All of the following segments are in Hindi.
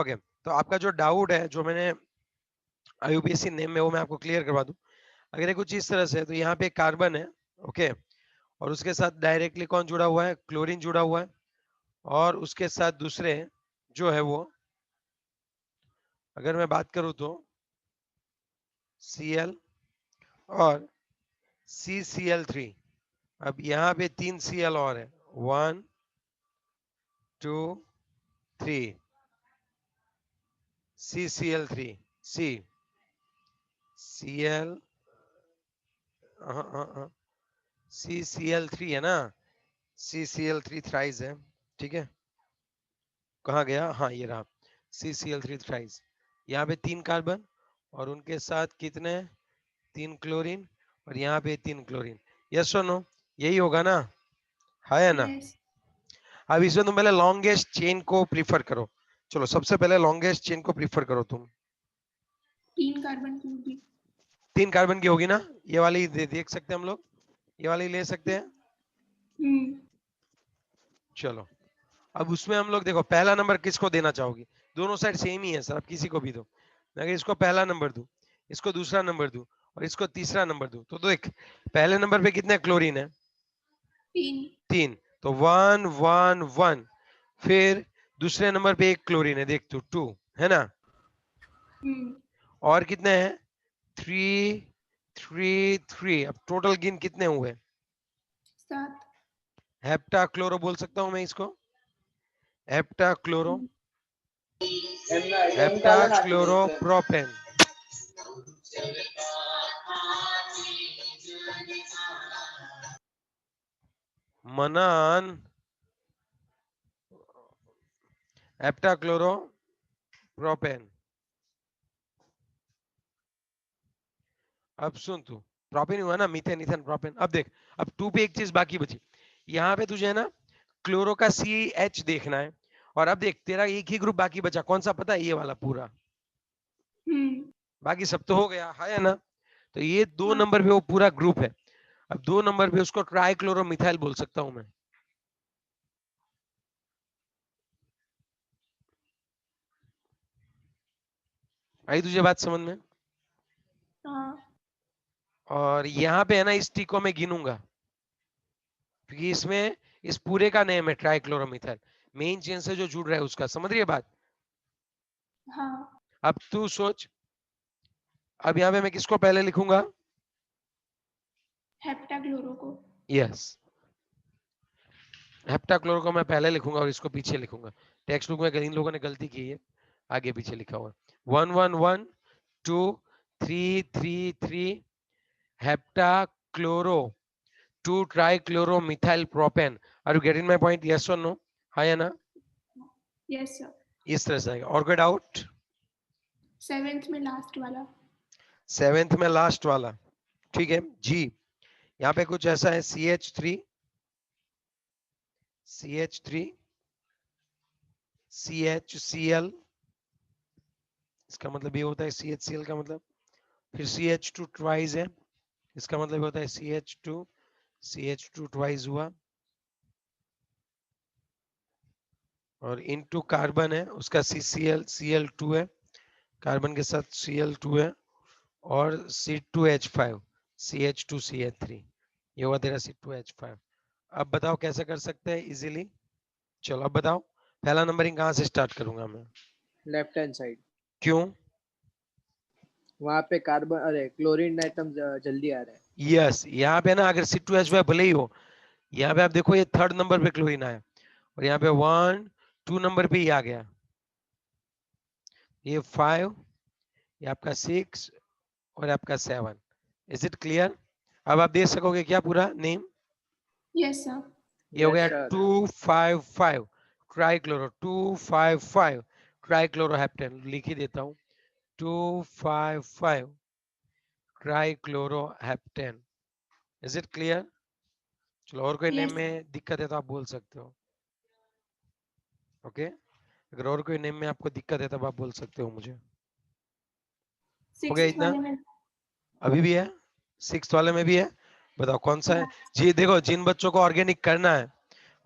ओके, तो आपका जो डाउट है, जो मैंने IUPAC नेम में, वो मैं आपको क्लियर करवा दूं। अगर ये कुछ इस तरह से है, तो यहाँ पे कार्बन है, ओके, और उसके साथ डायरेक्टली कौन जुड़ा हुआ है? क्लोरीन जुड़ा हुआ है, और उसके साथ दूसरे जो है वो, अगर मैं बात करूं तो Cl और CCl3। अब यहाँ पे 3 Cl और है, 1 2 3, CCl3, C Cl, CCl3 है ना, CCl3 थ्राइस है, ठीक है। कहाँ गया? हाँ, ये रहा, CCl3 थ्राइस। यहाँ पे 3 कार्बन, और उनके साथ कितने? 3 क्लोरीन, और यहाँ पे 3 क्लोरीन। यस और नो? यही होगा ना, है या ना? यस। अब इसमें तुम पहले लॉन्गेस्ट चेन को प्रीफर करो। चलो, सबसे पहले लॉन्गेस्ट चेन को प्रीफर करो तुम। 3 कार्बन की होगी। 3 कार्बन की होगी ना, ये वाली देख सकते हैं हम लोग, ये वाली ले सकते हैं। चलो, अब उसमें हम लोग देखो, पहला नंबर किसको देना चाहोगी? दोनों साइड सेम ही है सर, आप किसी को भी दो। अगर इसको पहला नंबर दूं, इसको दूसरा नंबर दूं, और इसको तीसरा नंबर दूं, तो देख, पहले नंबर पे कितने क्लोरीन है? 3। 3, तो 1 1 1। फिर दूसरे नंबर पे एक क्लोरीन है, देख तू, 2 है ना, और कितने हैं? 3 3 3। अब टोटल गिन कितने हुए? 7। हेप्टाक्लोरो बोल सकता हूं मैं इसको, हेप्टाक्लोरो, हेप्टाक्लोरोप्रोपेन। मनन हेप्टाक्लोरोप्रोपेन। अब सुन तू, प्रोपेन हुआ ना, मीथेन इथेन प्रोपेन। अब देख, अब 2 पे एक चीज बाकी बची। यहाँ पे तुझे है ना क्लोरो का CH देखना है, और अब देख तेरा एक ही ग्रुप बाकी बचा, कौन सा पता है? ये वाला पूरा, बाकी सब तो हो गया, है ना? तो ये 2 हाँ। नंबर पे वो पूरा ग्रुप है। अब 2 नंबर पे उसको ट्राइक्लोरोमिथाइल बोल सकता हूं मैं। आई तुझे बात समझ में? हाँ। और यहाँ पे है ना, इस टी को मैं गिनूंगा, क्योंकि इसमें इस पूरे का नेम है ट्राइक्लोरोमिथाइल, मेन चेन से जो जुड़ रहा है उसका। समझ रही है बात? हाँ। अब तू सोच, अब यहाँ पे मैं किसको पहले लिखूंगा? हेप्टाक्लोरो को। यस, हेप्टाक्लोरो को मैं पहले लिखूंगा और इसको पीछे लिखूंगा। टेक्स्ट बुक में इन लोगों ने गलती की है, आगे पीछे लिखा हुआ 1 1 1 2 3 3 3 heptachloro 2 trichloromethyl propane. Are you getting my point? Yes और नो? हाँ या ना? Yes sir. इस तरह से आएगा। और कोई डाउट? 7th में लास्ट वाला। 7th में लास्ट वाला, ठीक है जी। यहाँ पे कुछ ऐसा है, CH3 CH3 CHCl, इसका मतलब ये होता है CHCl का मतलब। फिर CH2 ट्वाइस है, इसका मतलब होता है CH2 ट्वाइस हुआ, और इनटू कार्बन है उसका Cl2 है, कार्बन के साथ Cl2 है, और C2H5 CH2CH3, ये हुआ तेरा C2H5। अब बताओ कैसे कर सकते हैं इजीली? चलो अब बताओ, पहला नंबरिंग कहाँ से स्टार्ट करूंगा मैं? लेफ्ट हैंड साइड, क्यों? वहां पे कार्बन, अरे क्लोरीन आइटम जल्दी आ रहा है। यस, यहाँ पे ना अगर C2H5 भले ही हो, यहाँ पे आप देखो ये 3rd नंबर पे क्लोरीन आया, और यहाँ पे 1 2 नंबर पे ही आ गया, ये 5, ये आपका 6, और आपका 7। Is it clear? अब आप देख सकोगे क्या पूरा नेम? Yes sir. ये हो यस गया सर। 255 ट्राइक्लोरो, 255 ट्राइक्लोरोहेप्टेन। लिख ही देता हूँ, 255 ट्राइक्लोरोहेप्टेन। Is it clear? चलो, और कोई नेम यस। में दिक्कत है तो आप बोल सकते हो, ओके? अगर और कोई नेम में आपको दिक्कत है तब आप बोल सकते हो मुझे। हो गया 6th इतना? वाले में। अभी भी है? 6th वाले में भी है? बताओ कौन सा है जी। देखो, जिन बच्चों को ऑर्गेनिक करना है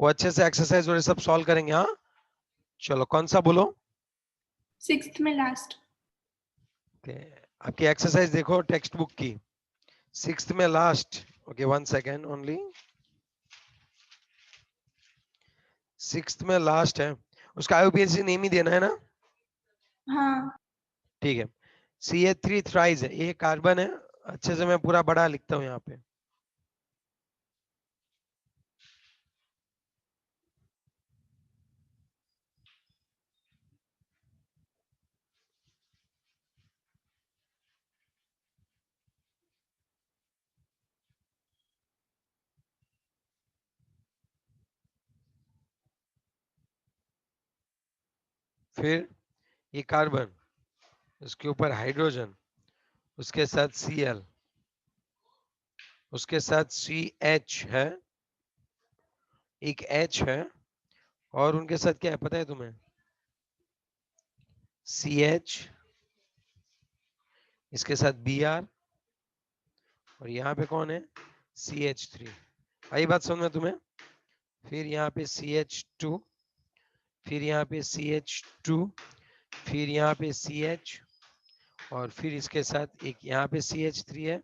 वो अच्छे से एक्सरसाइज और सब सॉल्व करेंगे। हाँ, चलो कौन सा बोलो? 6th में लास्ट। आपकी एक्सरसाइज देखो टेक्स्ट बुक की, 6th में last. Okay 1 second only, 6th में लास्ट है, उसका आईयूपीएसी नेम ही देना है ना। हाँ ठीक है, CH3 थ्राइज है, ये कार्बन है। अच्छे से मैं पूरा बड़ा लिखता हूँ यहाँ पे। फिर ये कार्बन, उसके ऊपर हाइड्रोजन, उसके साथ Cl, उसके साथ CH है, एक H है, और उनके साथ क्या है पता है तुम्हें? CH, इसके साथ Br, और यहाँ पे कौन है? CH3। आई बात समझ में तुम्हें? फिर यहाँ पे CH2, फिर यहाँ पे CH2, फिर यहाँ पे CH, और फिर इसके साथ एक यहाँ पे CH3 है,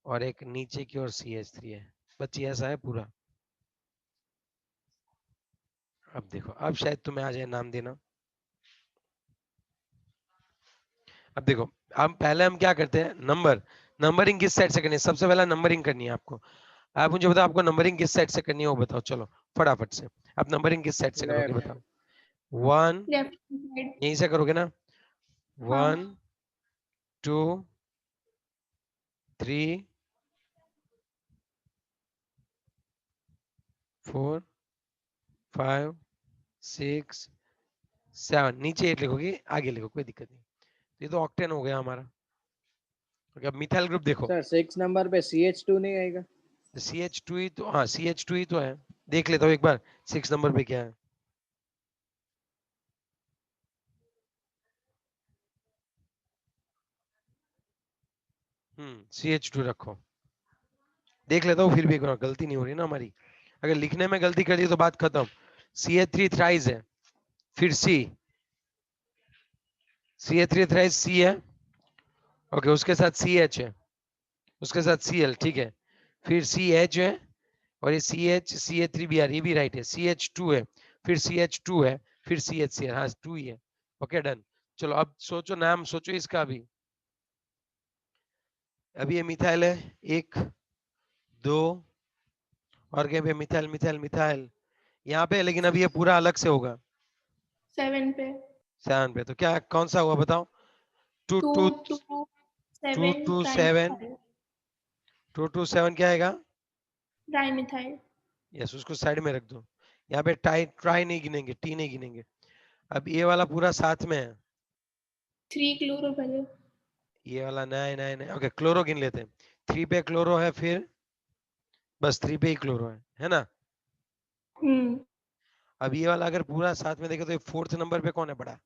और एक नीचे की ओर CH3 है। बच्ची ऐसा है पूरा। अब देखो, अब शायद तुम्हें आ जाए नाम देना। अब देखो, हम क्या करते हैं, नंबरिंग किस सेट से करनी है? सबसे पहला नंबरिंग करनी है आपको। आप मुझे बताओ आपको नंबरिंग किस सेट से करनी है, वो बताओ। चलो फटाफट से, आप नंबरिंग किस सेट से करोगे लेफ्ट। बताओ। 1, लेफ्ट साइड। यहीं से करोगे ना? हाँ 1 2 3 4 5 6 7, नीचे 8 लिखोगे, आगे लिखो, कोई दिक्कत नहीं। ये तो ऑक्टेन हो गया हमारा। ओके, अब मिथाइल ग्रुप देखो। सर 6 नंबर पे CH2 नहीं आएगा? CH2 ही तो, हाँ CH2 ही तो है। देख लेता हूँ एक बार 6 नंबर पे क्या है। CH2 रखो, देख लेता हूँ फिर भी एक बार, गलती नहीं हो रही ना हमारी। अगर लिखने में गलती कर दी तो बात खत्म। CH3 थ्राइज है, फिर CH3 थ्राइज C है। ओके, उसके साथ CH है, उसके साथ Cl, ठीक है। फिर CH है, और ये CH CH3Br, ये भी राइट है। CH2 है, फिर CH2 है, फिर CHCl, हाँ 2 ही है। Okay done. चलो अब सोचो, नाम सोचो इसका भी। अभी ये मिथाइल है, 1 2, और क्या पे? मिथाइल मिथाइल मिथाइल यहाँ पे, लेकिन अभी ये पूरा अलग से होगा। 7 पे। 7 पे, तो क्या कौन सा हुआ बताओ? 2 2 2 2 2 7 2 7, ट्राइमिथाइल। 2 2 7 क्या आएगा? ट्राइमिथाइल। यस, उसको साइड में रख दो। यहाँ पे ट्राई नहीं गिनेंगे, टी नहीं गिनेंगे। अब ये वाला पूरा साथ में है, 3 क्लोरो पहले। ये वाला नहीं नहीं नहीं। ओके, क्लोरो गिन लेते हैं। 3 पे क्लोरो है, फिर बस 3 पे ही क्लोरो है ना? हम्म। अब ये वाला अगर पूरा साथ में देखे तो ये 4th नंबर पे कौन है बड़ा?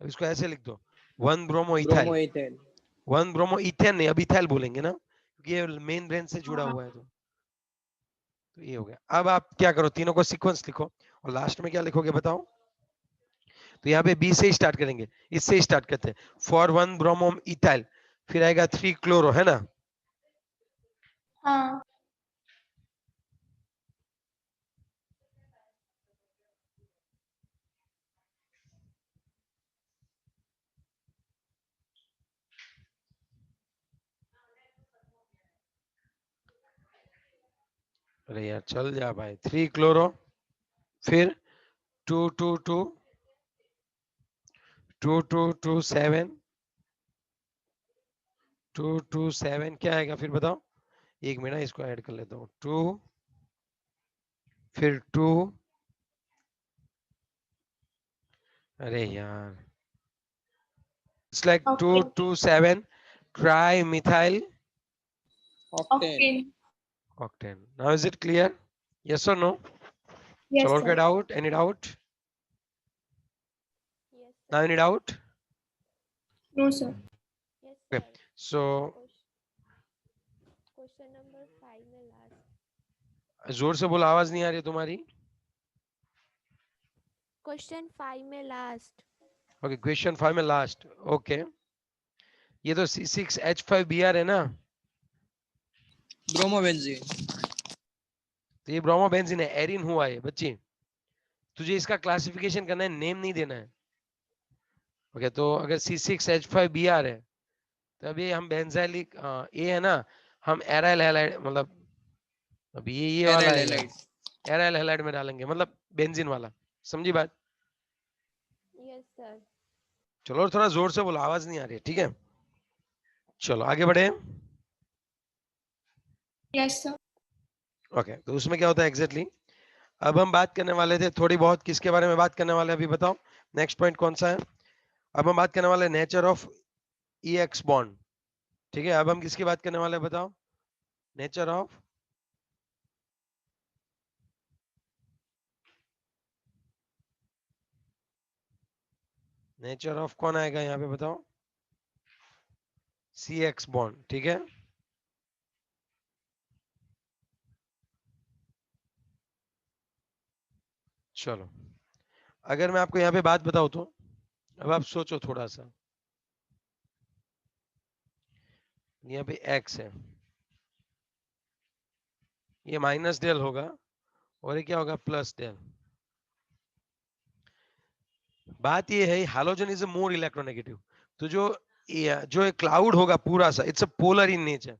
अब इसको ऐसे लिख दो, 1 bromo ethyl. Bromo ethane. 1 bromo ethane नहीं, अब इथाइल बोलेंगे ना, क्योंकि ये मेन ब्रेन से जुड़ा हाँ हुआ है। तो ये हो गया। अब आप क्या करो, तीनों को सीक्वेंस लिखो, और लास्ट में क्या लिखोगे बताओ? तो यहाँ पे बी से स्टार्ट करेंगे, इससे स्टार्ट करते हैं। फॉर 1 ब्रोमोम इथाइल, फिर आएगा 3 क्लोरो, है ना? हाँ। अरे यार चल जा भाई। 3 क्लोरो, फिर 2 2 2 2 2 2 7, 2 2 7 क्या आएगा फिर बताओ? एक मिनट, इसको ऐड कर लेता हूँ। 2, फिर 2, अरे यार, it's like 2 octane. 2 7 trimethyl octane. Octane. octane. Now is it clear? Yes or no? So yes work sir. it out. Any doubt? Yes, Now sir. any doubt? No sir. Yes, Okay. sir. So Question number 5 में last. जोर से बोलो, आवाज नहीं आ रही है तुम्हारी। क्वेश्चन 5 में लास्ट। ओके, क्वेश्चन 5 में लास्ट। ओके, ये तो C6H5Br है ना, ब्रोमोबेंजीन। तो ये ब्रोमोबेंजीन है, एरिन हुआ है बच्ची। तुझे इसका क्लासिफिकेशन करना है, नेम नहीं देना है। ओके, तो अगर C6H5Br है तो अभी हम बेंजाइलिक ए है ना, हम एराइल हैलाइड, मतलब अभी ये वाला एराइल है, हैलाइड। एराइल हैलाइड में डालेंगे, मतलब बेंजीन वाला। समझी बात? Yes sir. चलो थोड़ा जोर से बोलो, आवाज नहीं आ रही है, ठीक है? चलो आगे बढ़े। Yes, sir. ओके, तो उसमें क्या होता है एग्जैक्टली? अब हम बात करने वाले थे थोड़ी बहुत, किसके बारे में बात करने वाले हैं अभी बताओ? नेक्स्ट पॉइंट कौन सा है? अब हम बात करने वाले नेचर ऑफ EX बॉन्ड। ठीक है, अब हम किसकी बात करने वाले हैं बताओ? नेचर ऑफ कौन आएगा यहाँ पे बताओ? CX बॉन्ड, ठीक है। चलो, अगर मैं आपको यहाँ पे बात बताऊं तो अब आप सोचो थोड़ा सा। यहाँ पे X है, ये माइनस डेल होगा और ये क्या होगा? प्लस डेल। बात ये है हाइड्रोजन इज मोर इलेक्ट्रोनेगेटिव, तो जो एक क्लाउड होगा पूरा सा, it's a polar in nature.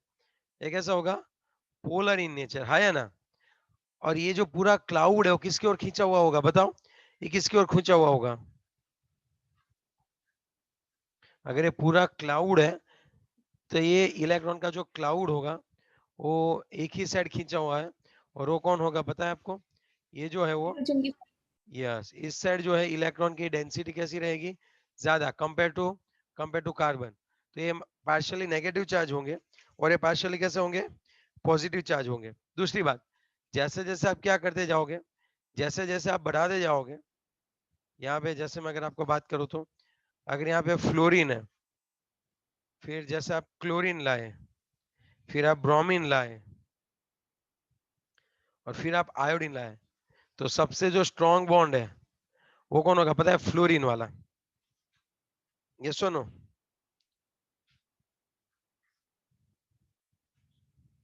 ये कैसा होगा? पोलर इन नेचर, है ना? और ये जो पूरा क्लाउड है वो किसकी ओर खींचा हुआ होगा बताओ? ये किसकी ओर खींचा हुआ होगा? अगर ये पूरा क्लाउड है तो ये इलेक्ट्रॉन का जो क्लाउड होगा वो एक ही साइड खींचा हुआ है, और वो कौन होगा पता है आपको? ये जो है वो, Hydrogen की- यस, इस साइड जो है इलेक्ट्रॉन की डेंसिटी कैसी रहेगी? ज्यादा, कंपेयर टू कार्बन। तो ये पार्शियली नेगेटिव चार्ज होंगे और ये पार्शियली कैसे होंगे? पॉजिटिव चार्ज होंगे। दूसरी बात, जैसे जैसे आप क्या करते जाओगे, जैसे जैसे आप बढ़ाते जाओगे, यहाँ पे जैसे मैं अगर आपको बात करूँ तो अगर यहाँ पे फ्लोरीन है, फिर जैसे आप क्लोरीन लाए, फिर आप ब्रोमीन लाए, और फिर आप आयोडीन लाए, तो सबसे जो स्ट्रॉन्ग बॉन्ड है वो कौन होगा पता है? फ्लोरीन वाला। ये सुनो,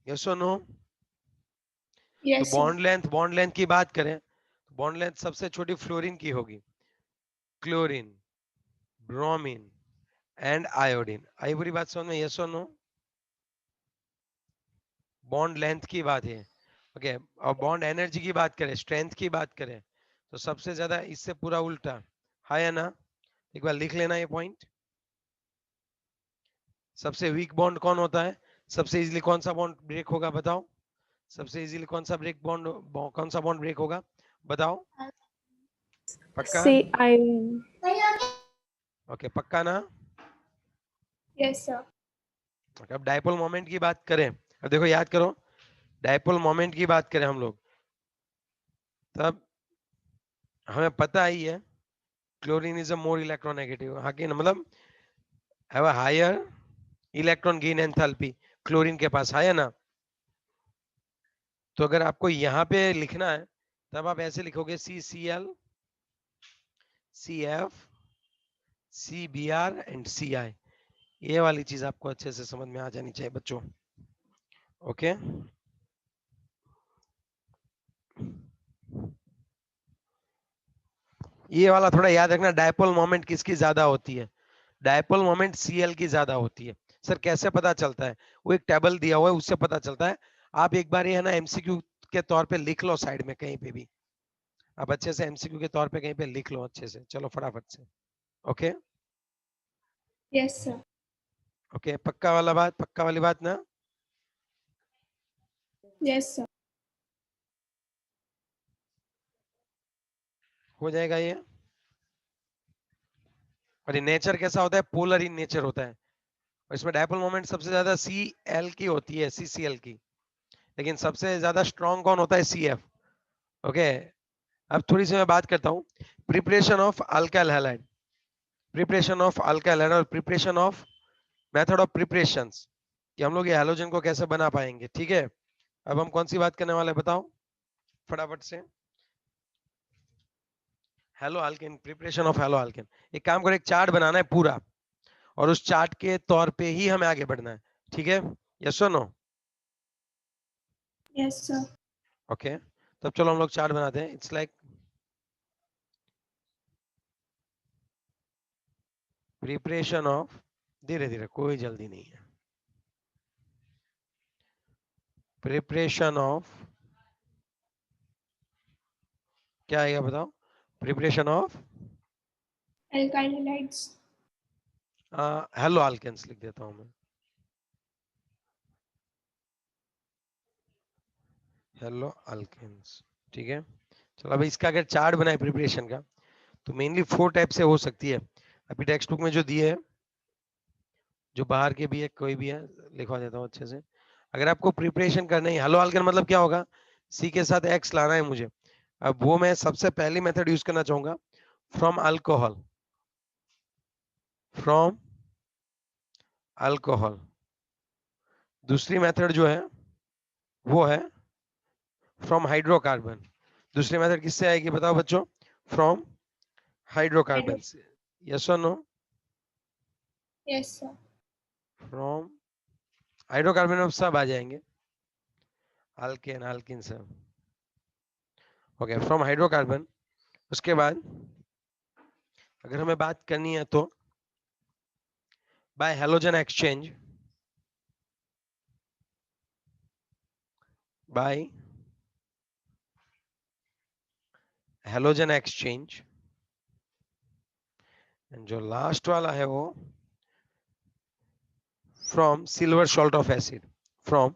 ये सुनो। तो Yes, sir. बॉन्ड लेंथ की बात करें तो बॉन्ड लेंथ सबसे छोटी फ्लोरीन की होगी, क्लोरीन, ब्रोमीन एंड आयोडीन। आई बुरी बात समझ में? यस और नो? बॉन्ड लेंथ की बात है, ओके। और बॉन्ड एनर्जी की बात करें, स्ट्रेंथ की बात करें, तो सबसे ज्यादा इससे पूरा उल्टा, है ना? एक बार लिख लेना ये पॉइंट। सबसे वीक बॉन्ड कौन होता है? सबसे इजीली कौन सा बॉन्ड ब्रेक होगा बताओ? सबसे इजीली कौन सा कौन सा बॉन्ड ब्रेक होगा बताओ? पक्का? Say iron. ओके, पक्का ना? Yes, sir. अब डायपोल मोमेंट की बात करें, अब देखो याद करो, डायपोल मोमेंट की बात करें हम लोग, तब हमें पता ही है chlorine is a more electronegative, हाँ कि ना? मतलब have a higher electron gain enthalpy chlorine के पास, है ना? तो अगर आपको यहाँ पे लिखना है तब आप ऐसे लिखोगे CCl, CF, CBr and CI। ये वाली चीज आपको अच्छे से समझ में आ जानी चाहिए बच्चों, ओके। ये वाला थोड़ा याद रखना, डायपोल मोमेंट किसकी ज्यादा होती है? डायपोल मोमेंट Cl की ज्यादा होती है। सर कैसे पता चलता है? वो एक टेबल दिया हुआ है उससे पता चलता है। आप एक बार ये है ना MCQ के तौर पे लिख लो साइड में कहीं पे भी, आप अच्छे से MCQ के तौर पे कहीं पे लिख लो अच्छे से, चलो फटाफट से। Okay, Yes, sir. ओके, पक्का वाला बात, पक्का वाली बात ना? Yes, sir. हो जाएगा ये। और ये नेचर कैसा होता है? पोलर इन नेचर होता है, और इसमें डायपोल मोमेंट सबसे ज्यादा Cl की होती है, CCl की, लेकिन सबसे ज्यादा स्ट्रॉन्ग कौन होता है? CF। ओके, अब थोड़ी सी मैं बात करता हूँ preparation of alkyl halide, preparation of alkyl halide और preparation of method of preparations, कि हम लोग ये हैलोजन को कैसे बना पाएंगे, ठीक है? अब हम कौन सी बात करने वाले हैं बताओ फटाफट से? Hello alkane, preparation of hello alkane. एक काम करो, एक चार्ट बनाना है पूरा, और उस चार्ट के तौर पे ही हमें आगे बढ़ना है, ठीक है? यस और नो? Yes, sir. ओके, तब चलो हम लोग चार्ट बनाते हैं। इट्स लाइक प्रिपरेशन ऑफ, धीरे धीरे, कोई जल्दी नहीं है। प्रिपरेशन ऑफ, क्या आएगा बताओ? Preparation of Alkyl halides. Haloalkanes लिख देता हूं मैं। हेलो अल्केन्स, ठीक है। चलो अब इसका अगर चार्ट बनाए प्रिपरेशन का, तो मेनली 4 टाइप से हो सकती है। अभी टेक्स्ट बुक में जो दिए है, जो बाहर के भी है, कोई भी है, लिखवा देता हूँ अच्छे से। अगर आपको प्रिपरेशन करना है, हेलो अल्केन मतलब क्या होगा? सी के साथ एक्स लाना है मुझे। अब वो मैं सबसे पहली मेथड यूज करना चाहूंगा, फ्रॉम अल्कोहल। From alcohol. दूसरी मेथड जो है वो है फ्रॉम हाइड्रोकार्बन। दूसरी मेथड किससे आएगी बताओ बच्चों? From hydrocarbon Hydro. से। यस और no? Yes, sir. From hydrocarbon में सब आ जाएंगे, अल्केन अल्किन सब। Okay, from hydrocarbon. उसके बाद अगर हमें बात करनी है तो by halogen exchange, by halogen exchange, जो लास्ट वाला है वो from silver salt of acid. From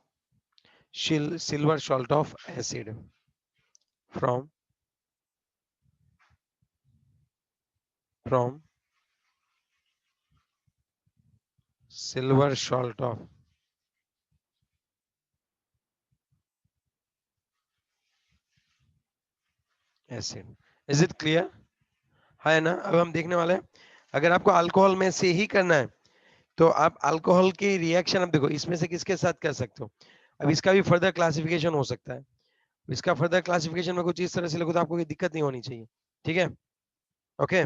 silver salt of acid. From silver salt of acid. Is it clear? है ना? अब हम देखने वाले हैं, अगर आपको अल्कोहल में से ही करना है तो आप अल्कोहल की रिएक्शन, अब देखो इसमें से किसके साथ कर सकते हो। अब इसका भी फर्दर क्लासिफिकेशन हो सकता है। इसका फर्दर क्लासिफिकेशन में कुछ इस तरह से लिखो तो आपको कोई दिक्कत नहीं होनी चाहिए, ठीक है? ओके,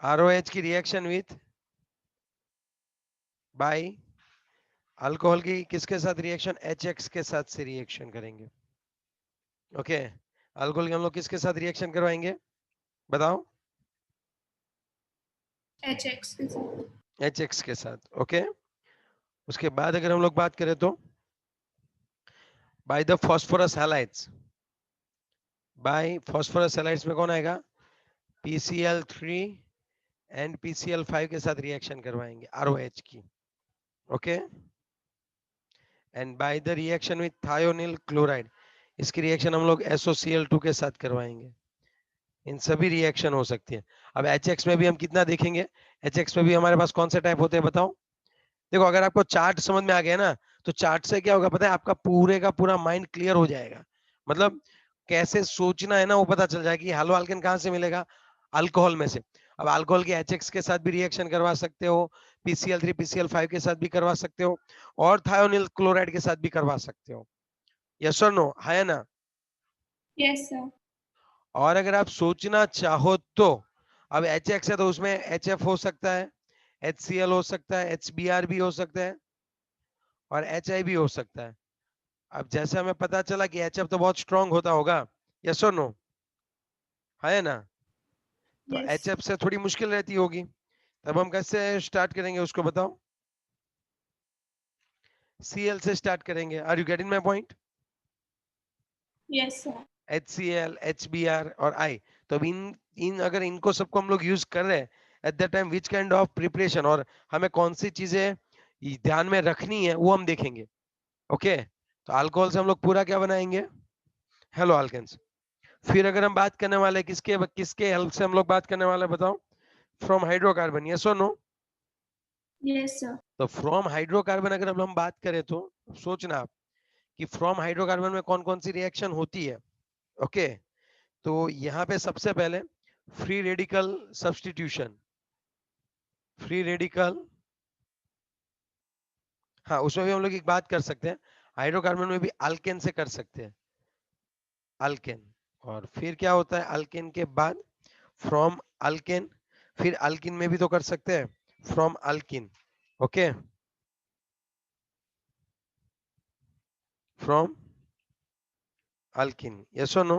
ROH की रिएक्शन विथ बाय अल्कोहल की किसके साथ रिएक्शन? HX के साथ से रिएक्शन करेंगे। ओके, अल्कोहल की हम लोग किसके साथ रिएक्शन करवाएंगे बताओ? HX के साथ. HX के साथ। ओके, उसके बाद अगर हम लोग बात करें तो by the phosphorus halides. By phosphorus halides में कौन आएगा? PCl3 एंड PCl5 के साथ रिएक्शन करवाएंगे ROH की। Okay, and by the reaction with thionyl chloride, इसकी रिएक्शन हम लोग SOCl2 के साथ करवाएंगे। इन सभी रिएक्शन हो सकती है। अब HX में भी हम कितना देखेंगे? HX में भी हमारे पास कौन से टाइप होते हैं बताओ? देखो, अगर आपको चार्ट समझ में आ गया ना, तो चार्ट से क्या होगा पता है? आपका पूरे का पूरा माइंड क्लियर हो जाएगा। मतलब कैसे सोचना है ना, वो पता चल जाएगा कि हेलो अल्केन कहाँ से मिलेगा? अल्कोहल में से। अब अल्कोहल के HX के साथ भी रिएक्शन करवा सकते हो, PCl3 PCl5 के साथ भी करवा सकते हो, और थायोनिल क्लोराइड के साथ भी करवा सकते हो। यस और नो? है ना? Yes, sir. और अगर आप सोचना चाहो तो अब HX है तो उसमें HF हो सकता है, HCl हो सकता है, HBr भी हो सकता है, और HI भी हो सकता है। अब जैसे हमें पता चला कि HF तो बहुत स्ट्रांग होता होगा, यस और नो? है ना? तो Yes. HF से थोड़ी मुश्किल रहती होगी, तब हम कैसे स्टार्ट करेंगे उसको बताओ? Cl से स्टार्ट करेंगे। Are you getting my point? Yes, sir. HCl, HBr और I। तो अब इन इन अगर इनको सबको हम लोग यूज कर रहे हैं, at that time which kind of preparation, और हमें कौन सी चीजें ध्यान में रखनी है वो हम देखेंगे। ओके, तो अल्कोहल से हम लोग पूरा क्या बनाएंगे? Haloalkanes. फिर अगर हम बात करने वाले किसके किसके हेल्प से हम लोग बात करने वाले बताओ? From hydrocarbon. यस और नो? Yes, sir. तो फ्रॉम हाइड्रोकार्बन अगर हम बात करें तो सोचना आप कि फ्रॉम हाइड्रोकार्बन में कौन कौन सी रिएक्शन होती है। ओके, तो यहाँ पे सबसे पहले free radical substitution. Free radical, हाँ, उसमें भी हम लोग एक बात कर सकते हैं, हाइड्रोकार्बन में भी अल्केन से कर सकते हैं। अल्केन, और फिर क्या होता है अल्केन के बाद, फ्रॉम अल्केन, फिर अल्किन में भी तो कर सकते हैं, from alkene, okay, from alkene, yes और नो?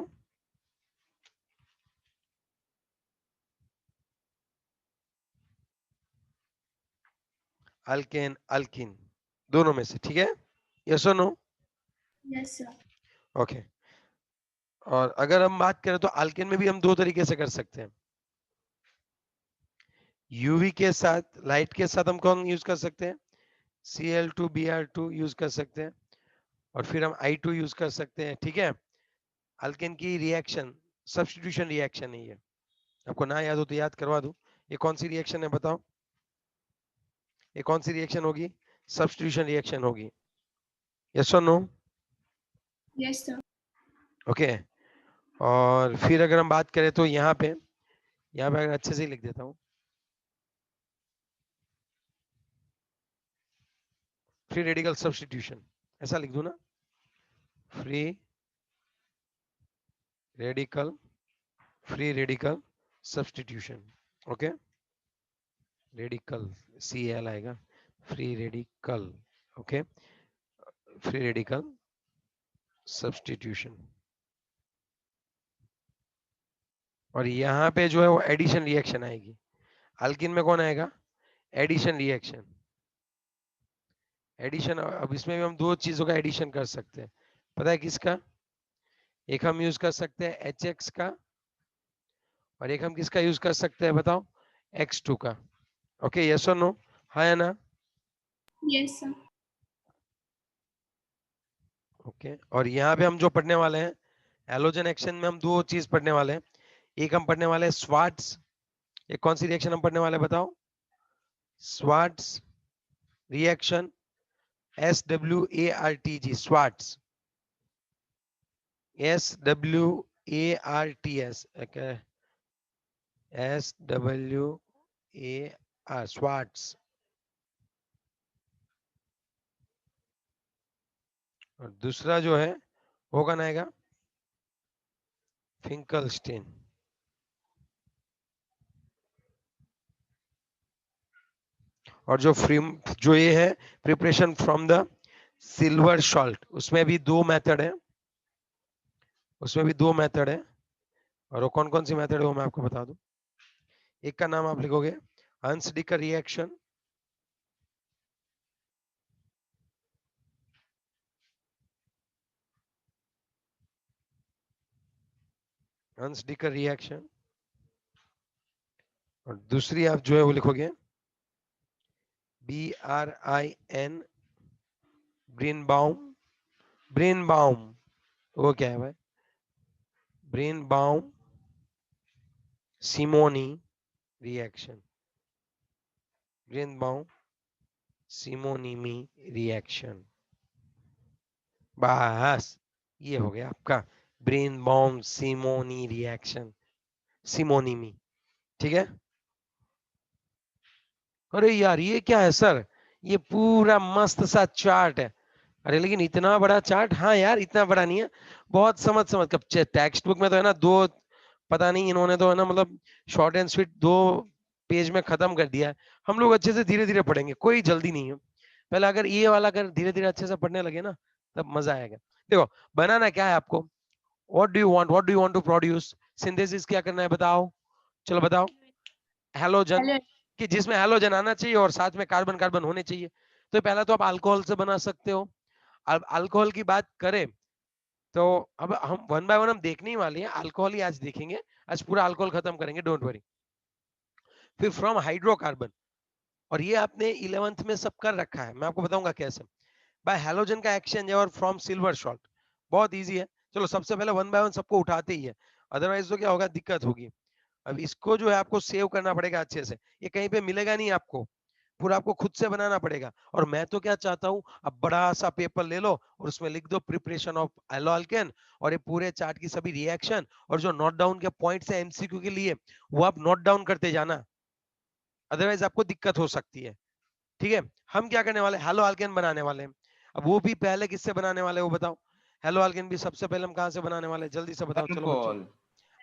अल्केन अल्किन दोनों में से, ठीक है, यस और नो? Yes, sir. ओके। और अगर हम बात करें तो अल्केन में भी हम दो तरीके से कर सकते हैं, यूवी के साथ, लाइट के साथ हम कौन यूज कर सकते हैं, Cl2Br2 यूज कर सकते हैं, और फिर हम I2 यूज कर सकते हैं, ठीक है। अल्केन की रिएक्शन सब्स्टिट्यूशन रिएक्शन है ये, आपको ना याद हो तो याद करवा दूं, ये कौन सी रिएक्शन है बताओ, ये कौन सी रिएक्शन होगी, सब्स्टिट्यूशन रिएक्शन होगी, यस और नो? Yes, sir. ओके। और फिर अगर हम बात करें तो यहाँ पे अगर अच्छे से ही लिख देता हूँ, फ्री रेडिकल सब्स्टिट्यूशन, ऐसा लिख दूं ना, free radical, free radical substitution, okay, radical Cl आएगा, free radical, okay, free radical substitution. और यहाँ पे जो है वो एडिशन रिएक्शन आएगी, अल्किन में कौन आएगा, एडिशन रिएक्शन, एडिशन। अब इसमें भी हम दो चीजों का एडिशन कर सकते हैं, पता है किसका, एक हम यूज कर सकते हैं HX का, और एक हम किसका यूज कर सकते हैं बताओ, X2 का, ओके, यस और नो, हाँ या ना? Yes, sir. ओके। और यहाँ पे हम जो पढ़ने वाले हैं हैलोजन एक्शन में, हम दो चीज पढ़ने वाले हैं, एक हम पढ़ने वाले हैं स्वार्ट्स, एक कौन सी रिएक्शन हम पढ़ने वाले हैं बताओ, Swarts reaction, SWARTG, Swarts, SWARTS, okay, SWAR, Swarts. और दूसरा जो है वो कौन आएगा, फिंकलस्टीन। और जो ये है preparation from the silver salt, उसमें भी दो मेथड है, उसमें भी दो मेथड है, और वो कौन कौन सी मेथड है वो मैं आपको बता दूं। एक का नाम आप लिखोगे हंस-डिकर रिएक्शन, हंस-डिकर रिएक्शन, और दूसरी आप जो है वो लिखोगे BRIN, ब्रिनबाउम, ब्रिनबाउम, वो क्या है भाई, ब्रिनबाउम सिमोनी रिएक्शन, ब्रिनबाउम सिमोनीमी रिएक्शन, बस ये हो गया आपका ब्रिनबाउम सिमोनी रिएक्शन, सिमोनीमी, ठीक है। अरे यार ये क्या है सर, ये पूरा मस्त सा चार्ट है, अरे लेकिन इतना बड़ा चार्ट, हाँ यार इतना बड़ा नहीं है, बहुत समझ समझ कब, टेक्स्ट बुक में तो है ना दो, पता नहीं इन्होंने तो है ना मतलब शॉर्ट एंड स्वीट दो पेज में खत्म कर दिया है, हम लोग अच्छे से धीरे धीरे पढ़ेंगे, कोई जल्दी नहीं है, पहले अगर ये वाला अगर धीरे धीरे अच्छे से पढ़ने लगे ना तब मजा आएगा। देखो बनाना क्या है आपको, what do you want to produce, synthesis क्या करना है बताओ, चलो बताओ, हैलोजन, Hello. कि जिसमें हैलोजन आना चाहिए और साथ में कार्बन कार्बन होने चाहिए, तो पहला तो आप अल्कोहल से बना सकते हो। अब अल्कोहल की बात करें तो अब हम वन बाय वन हम देखने ही वाले हैं, अल्कोहल ही आज देखेंगे, आज पूरा अल्कोहल खत्म करेंगे, डोंट वरी। फिर फ्रॉम हाइड्रोकार्बन, और ये आपने 11th में सब कर रखा है, मैं आपको बताऊंगा कैसे, बाय हैलोजन का एक्सचेंज है, और फ्रॉम सिल्वर सॉल्ट, बहुत इजी है। चलो सबसे पहले वन बाय वन सबको उठाते ही है, अदरवाइज तो क्या होगा, दिक्कत होगी। अब इसको जो है आपको सेव करना पड़ेगा अच्छे से, ये कहीं पे मिलेगा नहीं आपको, पूरा आपको खुद से बनाना पड़ेगा। और मैं तो क्या चाहता हूँ, अब बड़ा सा पेपर ले लो और उसमें लिख दो प्रिपरेशन ऑफ एलो अल्केन, और ये पूरे चार्ट की सभी रिएक्शन, और जो नोट डाउन के पॉइंट्स है एमसीक्यू के लिए वो आप नोट डाउन करते जाना, अदरवाइज आपको दिक्कत हो सकती है, ठीक है। हम क्या करने वाले, हेलो अल्केन बनाने वाले हैं। अब वो भी पहले किससे बनाने वाले वो बताओ, हेलो अल्केन भी सबसे पहले हम कहाँ से बनाने वाले हैं, जल्दी से बताओ चलो बच्चों। अल्कोहल।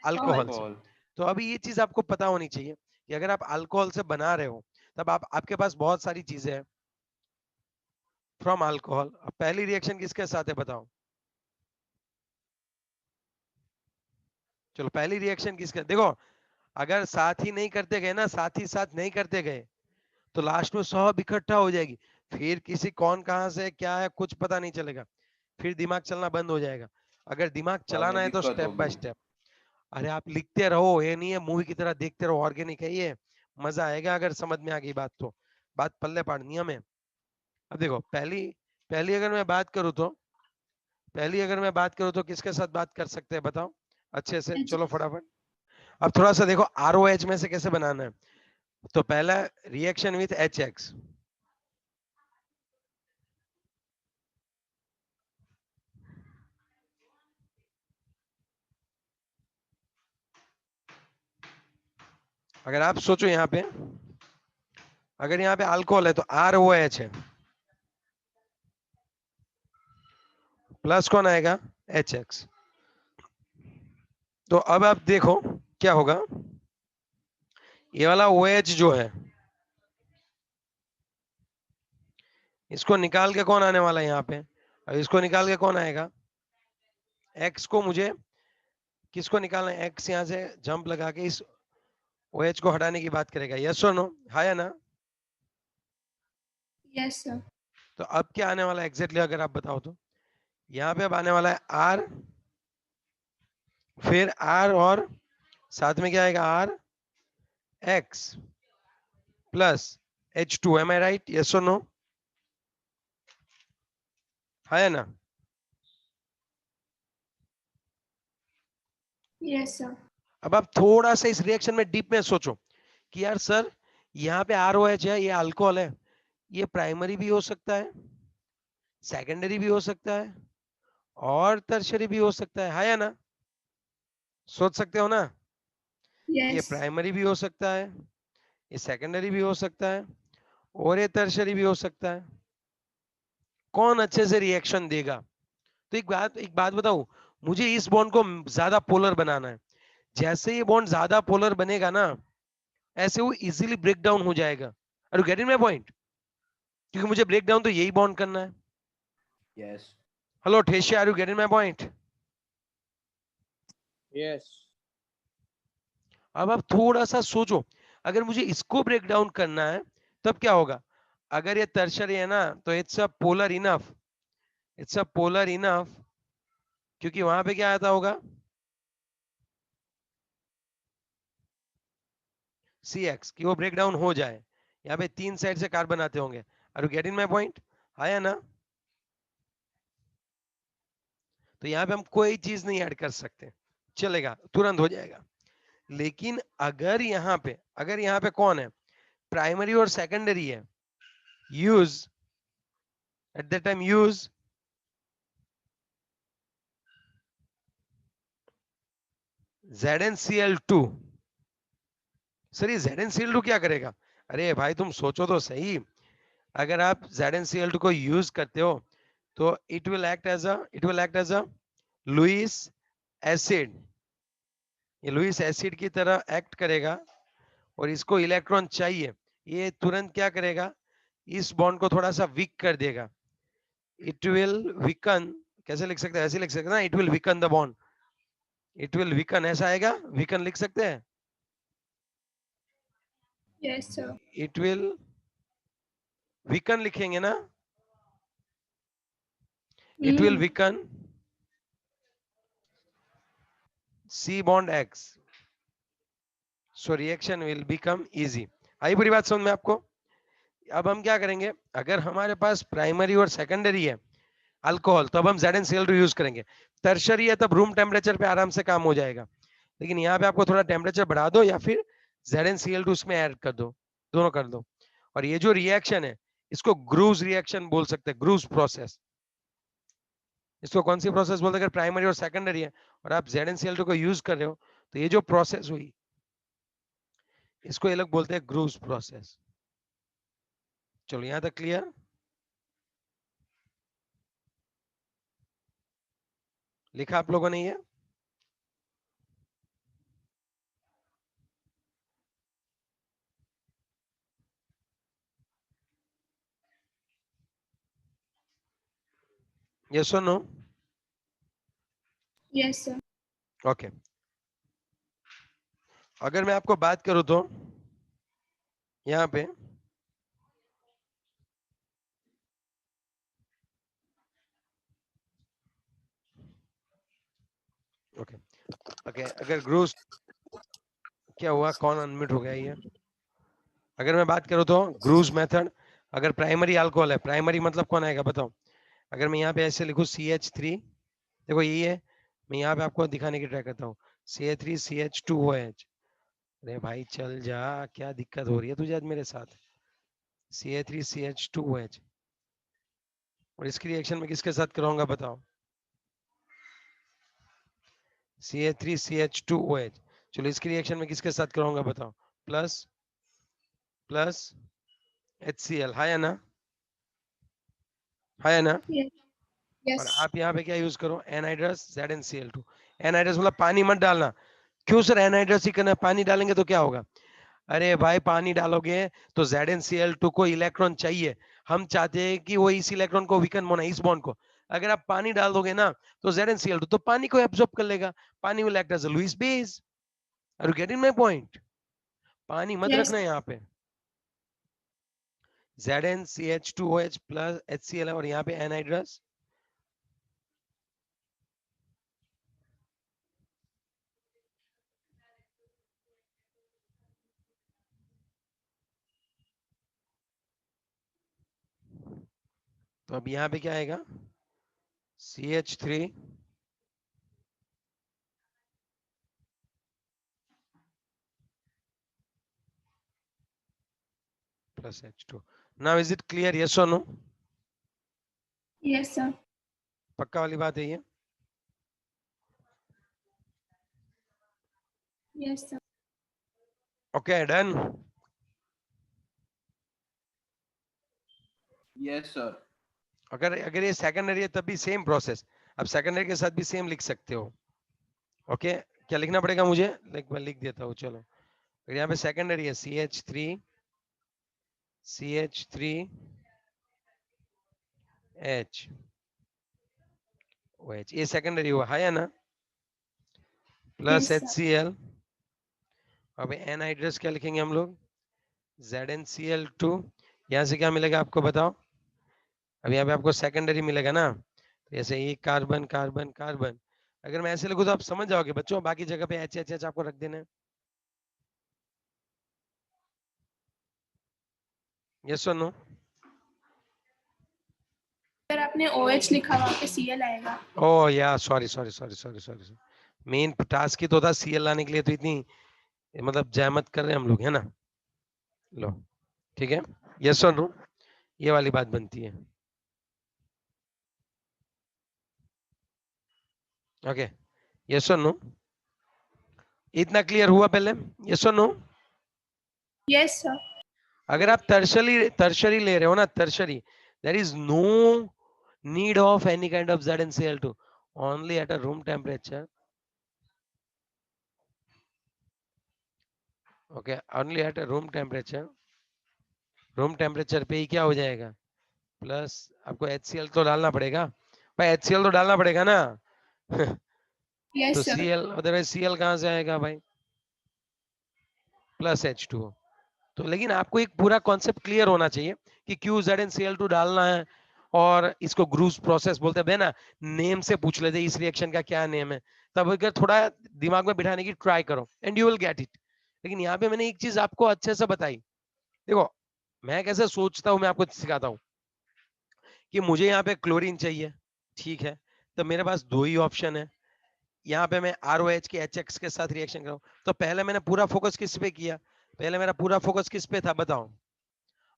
अल्कोहल से। अल्कोहल। तो अभी ये चीज आपको पता होनी चाहिए कि अगर आप अल्कोहल से बना रहे हो तब आपके पास बहुत सारी चीजें हैं फ्रॉम अल्कोहल। अब पहली रिएक्शन किसके साथ है बताओ, चलो पहली रिएक्शन किसके, देखो अगर साथ ही नहीं करते गए ना, साथ ही साथ नहीं करते गए तो लास्ट में सब इकट्ठा हो जाएगी, फिर किसी कौन कहां से क्या है कुछ पता नहीं चलेगा, फिर दिमाग चलना बंद हो जाएगा। अगर दिमाग बाद चलाना में है तो दिक्कत स्टेप बाय होगी। स्टेप, अरे आप लिखते रहो, ये नहीं है मूवी की तरह देखते रहो, ऑर्गेनिक है ये, मजा आएगा अगर समझ में आ गई बात तो, बात पल्ले पाड़नी है हमें। अब देखो पहली पहली अगर मैं बात करूँ तो, पहली अगर मैं बात करूँ तो किसके साथ बात कर सकते हैं बताओ अच्छे से, H चलो फटाफट। अब थोड़ा सा देखो ROH में से कैसे बनाना है। तो पहला रिएक्शन विथ HX, अगर आप सोचो यहाँ पे, अगर यहाँ पे अल्कोहल है तो ROH है, प्लस कौन आएगा HX। तो अब आप देखो क्या होगा, ये वाला OH जो है इसको निकाल के कौन आने वाला है यहाँ पे, अब इसको निकाल के कौन आएगा, X को मुझे किसको निकालना है, X यहाँ से जंप लगा के इस OH को हटाने की बात करेगा, यस और नो, हाँ या ना। yes sir. तो अब क्या आने वाला है एग्जैक्टली अगर आप बताओ तो, यहाँ पे अब आने वाला है R, फिर R और साथ में क्या आएगा RX प्लस H2, एम आई राइट, यस और नो, हाँ या ना। Yes sir. अब आप थोड़ा सा इस रिएक्शन में डीप में सोचो कि यार सर यहाँ पे ROH है, ये अल्कोहल है, ये प्राइमरी भी हो सकता है, सेकेंडरी भी हो सकता है और टर्शियरी भी हो सकता है या ना, सोच सकते हो ना। ये Yes. प्राइमरी भी हो सकता है, ये सेकेंडरी भी हो सकता है और ये टर्शियरी भी हो सकता है, कौन अच्छे से रिएक्शन देगा। तो एक बात बताऊं, मुझे इस बॉन्ड को ज्यादा पोलर बनाना है, जैसे ये बॉन्ड ज्यादा पोलर बनेगा ना ऐसे वो इजीली ब्रेक डाउन हो जाएगा। Are you getting my point, क्योंकि मुझे ब्रेक डाउन तो यही बॉन्ड करना है। यस। हेलो ठेशिया, are you getting my point. Yes. अब आप थोड़ा सा सोचो, अगर मुझे इसको ब्रेक डाउन करना है तब क्या होगा, अगर ये टर्शियरी है ना तो it's a polar enough, it's a polar enough, क्योंकि वहां पे क्या आता होगा CX कि वो ब्रेक डाउन हो जाए, यहाँ पे तीन साइड से कार्बन आते होंगे। Are you getting my point, हाँ या ना। तो यहाँ पे हम कोई चीज नहीं ऐड कर सकते, चलेगा तुरंत हो जाएगा। लेकिन अगर यहाँ पे कौन है, प्राइमरी और सेकेंडरी है, use at the time use ZnCl2। Sir ये ZnCl2 क्या करेगा, अरे भाई तुम सोचो तो सही, अगर आप ZnCl2 को यूज करते हो तो it will act as a Lewis acid, ये लुईस एसिड की तरह एक्ट करेगा और इसको इलेक्ट्रॉन चाहिए, ये तुरंत क्या करेगा, इस बॉन्ड को थोड़ा सा वीक कर देगा, इट विल वीकन, कैसे लिख सकते हैं, ऐसे लिख सकते हैं ना, it will weaken the bond, it will weaken, ऐसा आएगा, वीकन लिख सकते हैं, Yes sir. It will weaken लिखेंगे ना, it will weaken C bond X, so reaction will become easy। आई पूरी बात समझ में आपको। अब हम क्या करेंगे, अगर हमारे पास प्राइमरी और सेकेंडरी है अल्कोहल तो अब हम ZnCl2 यूज करेंगे, टर्शरी है तब रूम टेम्परेचर पे आराम से काम हो जाएगा, लेकिन यहाँ पे आपको थोड़ा टेम्परेचर बढ़ा दो या फिर ZnCl2 उसमें ऐड कर दो, दोनों कर दो। और ये जो रिएक्शन है इसको ग्रूज रिएक्शन बोल सकते हैं, ग्रूज प्रोसेस। इसको कौन सी प्रोसेस बोलते हैं, अगर प्राइमरी और सेकेंडरी है और आप ZnCl2 को यूज कर रहे हो तो ये जो प्रोसेस हुई इसको ये लोग बोलते हैं ग्रूज प्रोसेस। चलो यहां तक क्लियर। लिखा आप लोगों ने ये? यस और नो? Yes, sir. ओके, अगर मैं आपको बात करूं तो यहाँ पे ओके ओके, अगर ग्रूस, क्या हुआ, कौन अनम्यूट हो गया ये? अगर मैं बात करूं तो ग्रूस मेथड, अगर प्राइमरी अल्कोहल है, प्राइमरी मतलब कौन आएगा बताओ? अगर मैं यहाँ पे ऐसे लिखूं CH3, देखो यही है, मैं यहाँ पे आपको दिखाने की ट्राई करता हूँ, CH3CH2OH। अरे भाई चल जा, क्या दिक्कत हो रही है तुझे आज मेरे साथ? CH3CH2OH, और इसकी रिएक्शन में किसके साथ कराऊंगा बताओ? CH3CH2OH। चलो इसकी रिएक्शन में किसके साथ कराऊंगा बताओ? प्लस प्लस HCl, है ना? है ना? Yes. और Yes. आप यहाँ पे क्या यूज करो? Anhydrous ZnCl2। एनहाइड्रस मतलब पानी मत डालना। क्यों सर एनहाइड्रस ही करना है? पानी डालेंगे तो क्या होगा? अरे भाई पानी डालोगे तो ZnCl2 को इलेक्ट्रॉन चाहिए, हम चाहते हैं कि वो इस इलेक्ट्रॉन को वीकन होना, इस बॉन्ड को। अगर आप पानी डाल दोगे ना तो ZnCl2 तो पानी को एब्जॉर्ब कर लेगा, पानी will act as a Lewis base. Are you getting my point? पानी मत Yes. रखना यहाँ पे। ZnCH2OH प्लस HCl है, और यहाँ पे एनहाइड्रस। तो अब यहाँ पे क्या आएगा? CH3 plus H2। Now is it clear? Yes or no? Yes, sir. पक्का वाली बात है ये? Yes, sir. Okay, done. Yes sir. अगर अगर ये सेकेंडरी है तब भी सेम प्रोसेस, अब सेकेंडरी के साथ भी सेम लिख सकते हो। ओके, क्या लिखना पड़ेगा मुझे? मैं लिख देता हूँ, चलो। अगर यहाँ पे सेकेंडरी है CH3CH3H OH, ये सेकेंडरी हुआ, है या ना? Plus Yes, sir. HCl। अब एनहाइड्रस क्या लिखेंगे हम लोग? ZnCl2। यहाँ से क्या मिलेगा आपको बताओ? अब यहाँ पे आपको सेकेंडरी मिलेगा ना, तो ऐसे एक कार्बन कार्बन कार्बन। अगर मैं ऐसे लिखूं तो आप समझ जाओगे बच्चों, बाकी जगह पे HHH आपको रख देना है। यस और नो? सर आपने OH लिखा, वहाँ पे Cl आएगा। Oh yeah sorry sorry sorry sorry sorry, main task ही तो था CL लाने के लिए, तो इतनी मतलब जहमत कर रहे हैं हम लोग, है ना? लो ठीक है, यस और नो, ये वाली बात बनती है। ओके, यस और नो, इतना क्लियर हुआ पहले? यस और नो? Yes, sir. अगर आप टर्शरी टर्शरी ले रहे हो ना, tertiary, there is no need of any kind of ZnCl2, only at a room temperature. Okay, only at a room temperature, room temperature पे ही क्या हो जाएगा? प्लस आपको HCl तो डालना पड़ेगा भाई, HCl तो डालना पड़ेगा ना। Yes, तो sir. Cl, अदरवाइज Cl कहां से आएगा भाई? Plus H2O। तो लेकिन आपको एक पूरा कॉन्सेप्ट क्लियर होना चाहिए कि क्यों ZnCl2 डालना है, और इसको ग्रूस प्रोसेस बोलते हैं ना, नेम से पूछ लेते इस रिएक्शन का क्या नेम है, तब अगर थोड़ा दिमाग में बिठाने की ट्राई करो and you will get it. लेकिन यहाँ पे मैंने एक चीज आपको अच्छे से बताई, देखो मैं कैसे सोचता हूँ, मैं आपको सिखाता हूँ कि मुझे यहाँ पे क्लोरीन चाहिए, ठीक है, तो मेरे पास दो ही ऑप्शन है, यहाँ पे मैं ROH के HX के साथ रिएक्शन कराऊं, तो पहले मैंने पूरा फोकस किस पे किया? पहले मेरा पूरा फोकस किस पे था बताओ?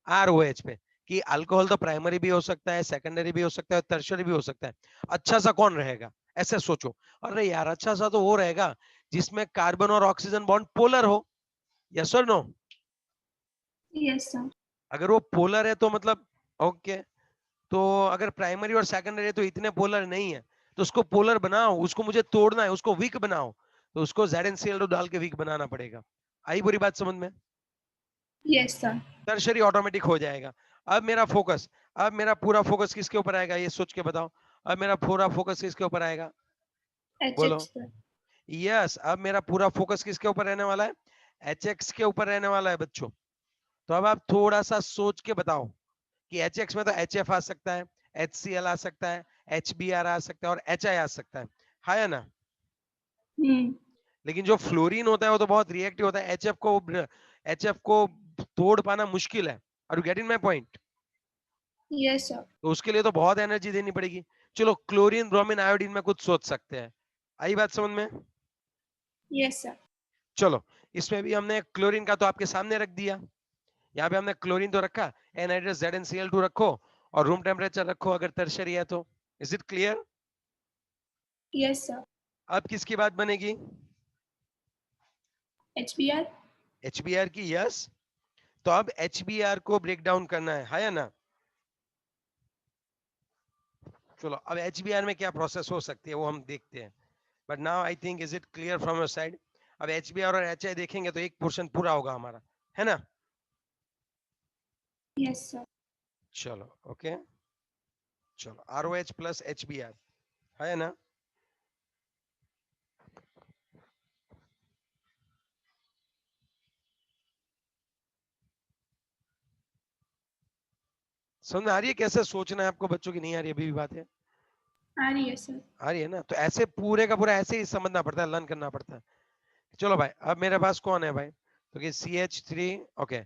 ROH पे, कि अल्कोहल तो प्राइमरी भी हो सकता है, सेकेंडरी भी हो सकता है, टर्शियरी भी हो सकता है, अच्छा सा कौन रहेगा? ऐसे सोचो। अरे यार अच्छा सा तो वो रहेगा जिसमें कार्बन और ऑक्सीजन बॉन्ड पोलर हो। यस और नो? Yes, sir. अगर वो पोलर है तो मतलब ओके, तो अगर प्राइमरी और सेकेंडरी है तो इतने पोलर नहीं है, तो उसको पोलर बनाओ, उसको मुझे तोड़ना है, उसको वीक बनाओ, तो उसको ZnCl2 डाल के वीक बनाना पड़ेगा। आई पूरी बात समझ में? Yes sir. टर्शरी ऑटोमेटिक हो जाएगा। अब मेरा फोकस, अब मेरा पूरा फोकस किसके ऊपर आएगा, ये सोच के बताओ। अब मेरा पूरा फोकस किसके ऊपर आएगा, बोलो। HX sir. यस, अब मेरा पूरा फोकस किसके ऊपर रहने वाला है, HX के ऊपर रहने वाला है बच्चों। तो अब आप थोड़ा सा सोच के बताओ कि HX में तो HF आ सकता है, HCl आ सकता है, HBr आ सकता है और HI आ सकता है या ना? लेकिन जो फ्लोरीन होता है वो तो बहुत रिएक्टिव होता है, HF को तोड़ पाना मुश्किल है। Are you getting my point? Yes sir. तो उसके लिए तो बहुत एनर्जी देनी पड़ेगी। चलो क्लोरीन, ब्रोमीन, आयोडीन में कुछ सोच सकते हैं। आई बात समझ में? Yes sir. चलो, इसमें भी हमने क्लोरीन का तो आपके सामने रख दिया। यहाँ पे हमने क्लोरीन तो रखा, एनहाइड्रस ZnCl2 रखो और रूम टेम्परेचर रखो अगर टर्शरी है तो। Is it clear? Yes sir. अब किसकी बात बनेगी, HBr। HBr की। यस, तो अब HBr को ब्रेक डाउन करना है या ना? चलो, अब HBr में क्या प्रोसेस हो सकती है वो हम देखते हैं। But now I think, is it clear from your side? अब HBr और HI देखेंगे तो एक पोर्शन पूरा होगा हमारा, है ना? Yes sir. चलो ओके, चलो ROH प्लस HBr, है ना? समझ में आ रही है कैसे सोचना है आपको बच्चों की? नहीं आ रही अभी भी बात है? आ रही है सर। आ रही है ना? तो ऐसे पूरे का पूरा ऐसे ही समझना पड़ता है, लर्न करना पड़ता है। चलो भाई, अब मेरे पास कौन है भाई, तो कि CH3, ओके,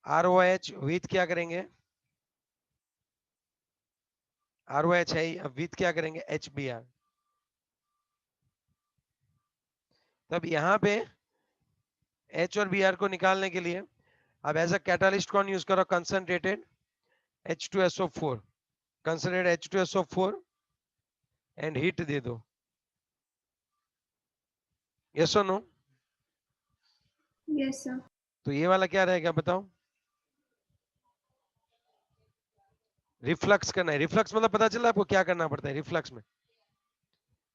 ROH विथ क्या करेंगे, ROH है, अब विथ क्या करेंगे, HBr। तब यहाँ पे H और Br को निकालने के लिए अब एज अ कैटालिस्ट कौन यूज करो, concentrated H2SO4, concentrated H2SO4 and heat दे दो। यस और नो? Yes sir. तो ये वाला क्या रहेगा बताओ, रिफ्लक्स करना है। रिफ्लक्स मतलब पता चला आपको क्या करना पड़ता है रिफ्लक्स में?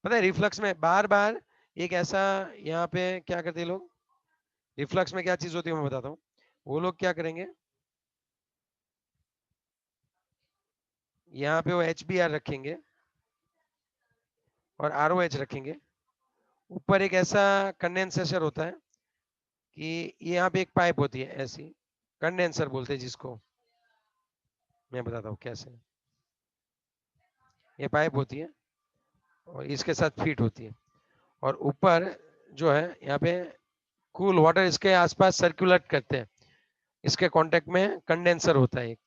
पता है रिफ्लक्स में बार बार एक ऐसा, यहाँ पे क्या करते हैं लोग, रिफ्लक्स में क्या चीज होती है मैं बताता हूँ। वो लोग क्या करेंगे, यहाँ पे वो HBr रखेंगे और ROH रखेंगे, ऊपर एक ऐसा कंडेंसेशन होता है कि यहाँ पे एक पाइप होती है ऐसी, कंडेंसर बोलते हैं जिसको, मैं बताता हूँ कैसे। ये पाइप होती है और इसके साथ फीट होती है, और ऊपर जो है यहाँ पे कूल वाटर इसके आसपास सर्कुलेट करते हैं, इसके कांटेक्ट में कंडेंसर होता है एक।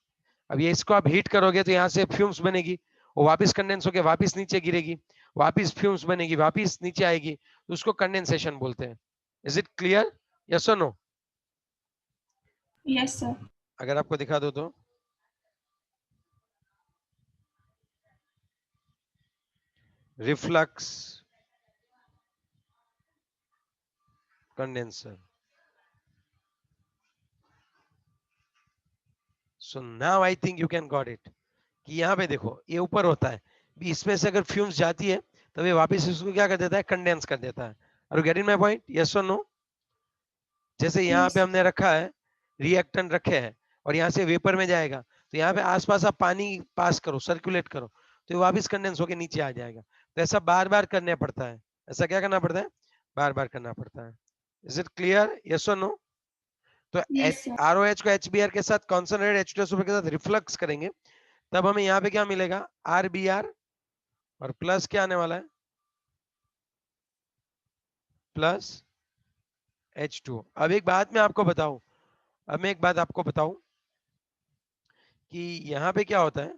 अब ये इसको आप हीट करोगे तो यहाँ से फ्यूम्स बनेगी, वो वापस कंडेंस होकर वापस नीचे गिरेगी, वापस फ्यूम्स बनेगी, वापस नीचे आएगी, तो उसको कंडेंसेशन बोलते हैं। इज इट क्लियर, यस और नो? Yes sir. अगर आपको दिखा दो तो, reflux condenser. So now I think you can got it, कि यहाँ पे देखो ये ऊपर होता है, इसमें से अगर फ्यूम्स जाती है तो ये वापस इसको क्या कर देता है, कंडेंस कर देता है। और get in my point, yes और नो? जैसे यहाँ पे यस। हमने रखा है, रिएक्टेंट रखे हैं और यहाँ से वेपर में जाएगा, तो यहाँ पे आसपास आप पानी पास करो, सर्कुलेट करो, तो ये वापस कंडेंस होकर नीचे आ जाएगा। तो ऐसा बार बार करना पड़ता है, ऐसा क्या करना पड़ता है, बार बार करना पड़ता है। इज इट क्लियर, यस और नो? तो यस सर। ROH को HBr के साथ कॉन्सनट्रेटेड H2SO4 के साथ रिफ्लक्स करेंगे, तब हमें यहाँ पे क्या मिलेगा, RBr, और प्लस क्या आने वाला है, प्लस H2। अब एक बात मैं आपको बताऊं, अब मैं एक बात आपको बताऊं कि यहाँ पे क्या होता है,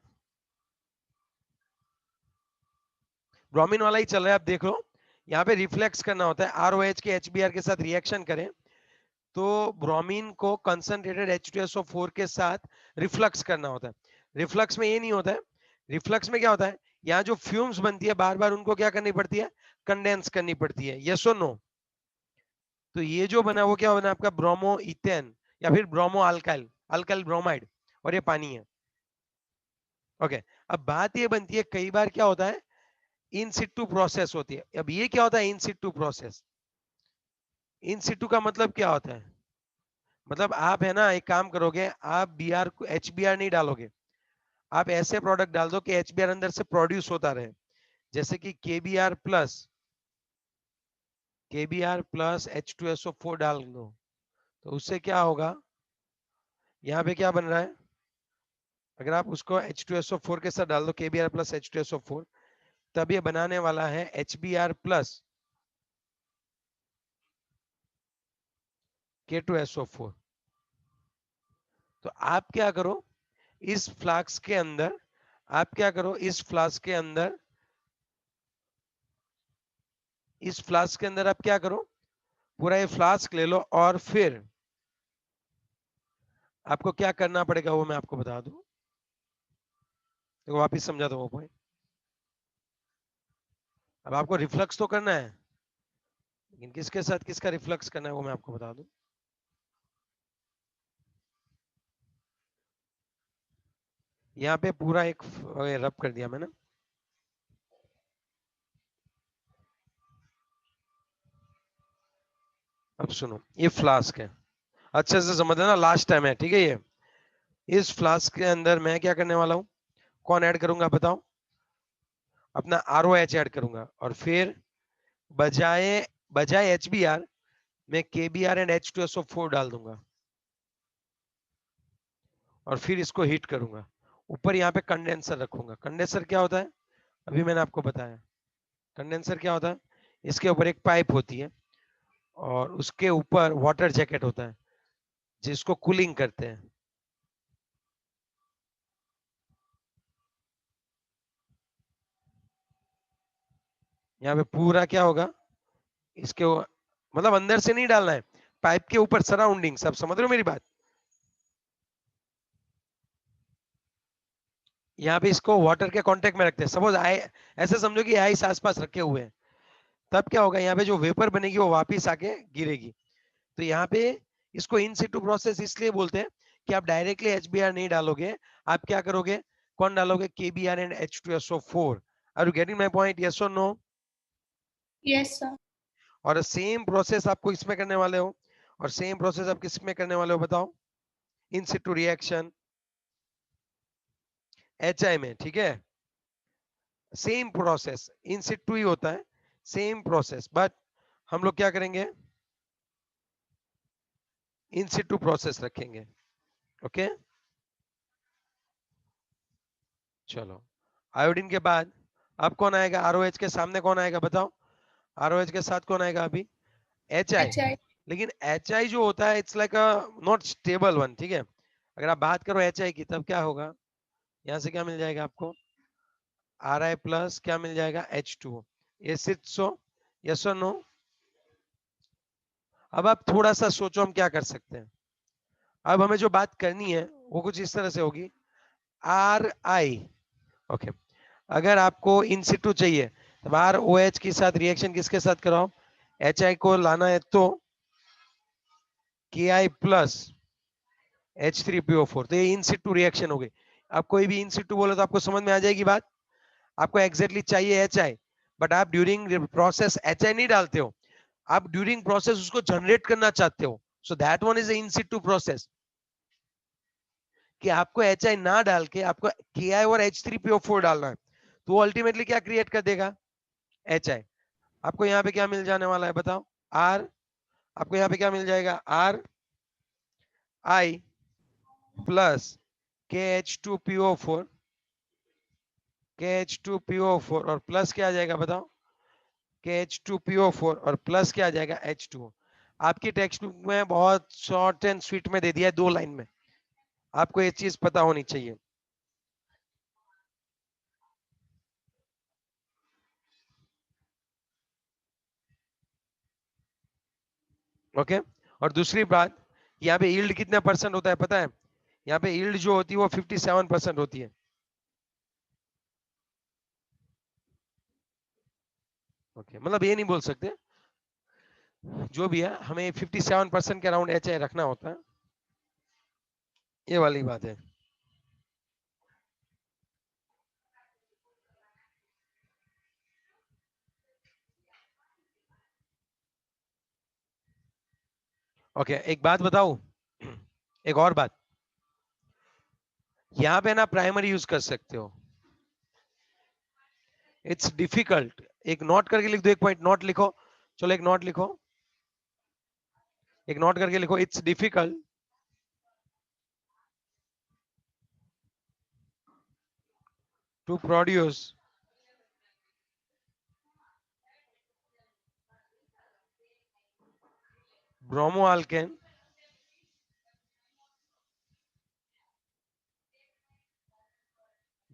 ब्रोमीन वाला ही चल रहा है, आप देख लो, यहाँ पे रिफ्लेक्स करना होता है, ROH के HBr के साथ रिएक्शन करें तो ब्रोमीन को कंसंट्रेटेड H2SO4 के साथ रिफ्लक्स करना होता है। रिफ्लक्स में ये नहीं होता है, रिफ्लक्स में क्या होता है, यहाँ जो फ्यूम्स बनती है बार बार उनको क्या करनी पड़ती है, कंडेंस करनी पड़ती है। यस और नो? तो ये जो बना वो क्या बना आपका, ब्रोमो इथेन या फिर ब्रोमो अल्काइल, अल्काइल ब्रोमाइड, और ये पानी है। ओके, अब बात ये बनती है कई बार क्या होता है, इन सिटू प्रोसेस होती है। अब ये क्या होता है इन सिटू प्रोसेस? इन सिटू का मतलब क्या होता है? मतलब आप है ना एक काम करोगे, आप बीआर को एचबीआर नहीं डालोगे, आप ऐसे प्रोडक्ट डाल दो कि एचबीआर अंदर से प्रोड्यूस होता रहे। जैसे कि केबीआर प्लस H2SO4 डाल दो, तो उससे क्या होगा, यहाँ पे क्या बन रहा है, अगर आप उसको H2SO4 के साथ डाल दो, KBr प्लस H2SO4, तब ये बनाने वाला है HBr प्लस K2SO4। तो आप क्या करो, इस फ्लास्क के अंदर, आप क्या करो इस फ्लास्क के अंदर, इस फ्लास्क के अंदर आप क्या करो, पूरा ये फ्लास्क ले लो, और फिर आपको क्या करना पड़ेगा वो मैं आपको बता दूं, तो वापिस समझा दो वो पॉइंट। अब आपको रिफ्लक्स तो करना है, लेकिन किसके साथ किसका रिफ्लक्स करना है वो मैं आपको बता दूं। यहाँ पे पूरा एक रब कर दिया मैंने। अब सुनो, ये फ्लास्क है, अच्छे से समझ लेना, लास्ट टाइम है, ठीक है। ये इस फ्लास्क के अंदर मैं क्या करने वाला हूँ, कौन ऐड करूंगा बताओ, अपना ROH ऐड करूंगा, और फिर बजाय बजाय HBr मैं KBr एंड H2SO4 डाल दूंगा, और फिर इसको हीट करूंगा। ऊपर यहाँ पे कंडेंसर रखूंगा। कंडेंसर क्या होता है, अभी मैंने आपको बताया। कंडेंसर क्या होता है, इसके ऊपर एक पाइप होती है, और उसके ऊपर वाटर जैकेट होता है जिसको कूलिंग करते हैं। यहाँ पे पूरा क्या होगा, इसके मतलब अंदर से नहीं डालना है, पाइप के ऊपर सराउंडिंग, सब समझ रहे हो मेरी बात। यहाँ पे इसको वाटर के कांटेक्ट में रखते हैं, सपोज आई, ऐसे समझो कि आइस आसपास रखे हुए हैं, तब क्या होगा, यहाँ पे जो वेपर बनेगी वो वापिस आके गिरेगी। तो यहाँ पे इसको इन सिटू प्रोसेस इसलिए बोलते हैं कि आप डायरेक्टली HBr नहीं डालोगे, आप क्या करोगे, कौन डालोगे, KBr and H2SO4। Are you getting my point, yes और नो? Yes, sir. और सेम प्रोसेस आपको इसमें करने वाले हो, और सेम प्रोसेस आप किस में करने वाले हो बताओ, इन सिटू रिएक्शन HI में, ठीक है। सेम प्रोसेस इन सिटू ही होता है, सेम प्रोसेस, बट हम लोग क्या करेंगे, इन सिटू प्रोसेस रखेंगे। ओके चलो, आयोडीन के बाद अब कौन आएगा, ROH के सामने कौन आएगा बताओ, ROH के साथ कौन आएगा अभी, HI। HI. लेकिन HI जो होता है it's like a not stable one, ठीक है। अगर आप बात करो HI की, तब क्या होगा, यहाँ से क्या मिल जाएगा आपको, Ri प्लस क्या मिल जाएगा, H2O। Is it so? Yes or no? अब आप थोड़ा सा सोचो हम क्या कर सकते हैं। अब हमें जो बात करनी है वो कुछ इस तरह से होगी, Ri, ओके। अगर आपको इन सिटू चाहिए, तब ROH के साथ रिएक्शन किसके साथ कराओ, HI को लाना है, तो Ki प्लस H3PO4, तो ये इन सिटू रिएक्शन हो गई। अब कोई भी इन सिटू बोले तो आपको समझ में आ जाएगी बात। आपको एग्जैक्टली चाहिए HI, बट आप ड्यूरिंग प्रोसेस HI नहीं डालते हो, आप ड्यूरिंग प्रोसेस उसको जनरेट करना चाहते हो, so that one is in Situ process, कि आपको HI ना डाल के आपको Ki और H3PO4 डालना है, तो वो अल्टीमेटली क्या क्रिएट कर देगा, HI। आपको यहाँ पे क्या मिल जाने वाला है बताओ, R, आपको यहाँ पे क्या मिल जाएगा, RI प्लस KH2PO4, KH2PO4 और प्लस क्या आ जाएगा बताओ, KH2PO4 और प्लस क्या आ जाएगा, H2O। आपकी टेक्स्ट बुक में बहुत शॉर्ट एंड स्वीट में दे दिया है, 2 लाइन में, आपको ये चीज पता होनी चाहिए। ओके और दूसरी बात, यहाँ पे यील्ड कितने परसेंट होता है पता है, यहाँ पे यील्ड जो होती है वो 57% होती है। ओके मतलब ये नहीं बोल सकते, जो भी है हमें 57% के अराउंड HI रखना होता है, ये वाली बात है। ओके एक बात बताऊं, एक और बात, यहां पे ना प्राइमरी यूज कर सकते हो। इट्स डिफिकल्ट, एक नोट करके लिख दो, एक पॉइंट नोट लिखो, चलो एक नोट लिखो, एक नोट करके लिखो, it's difficult to produce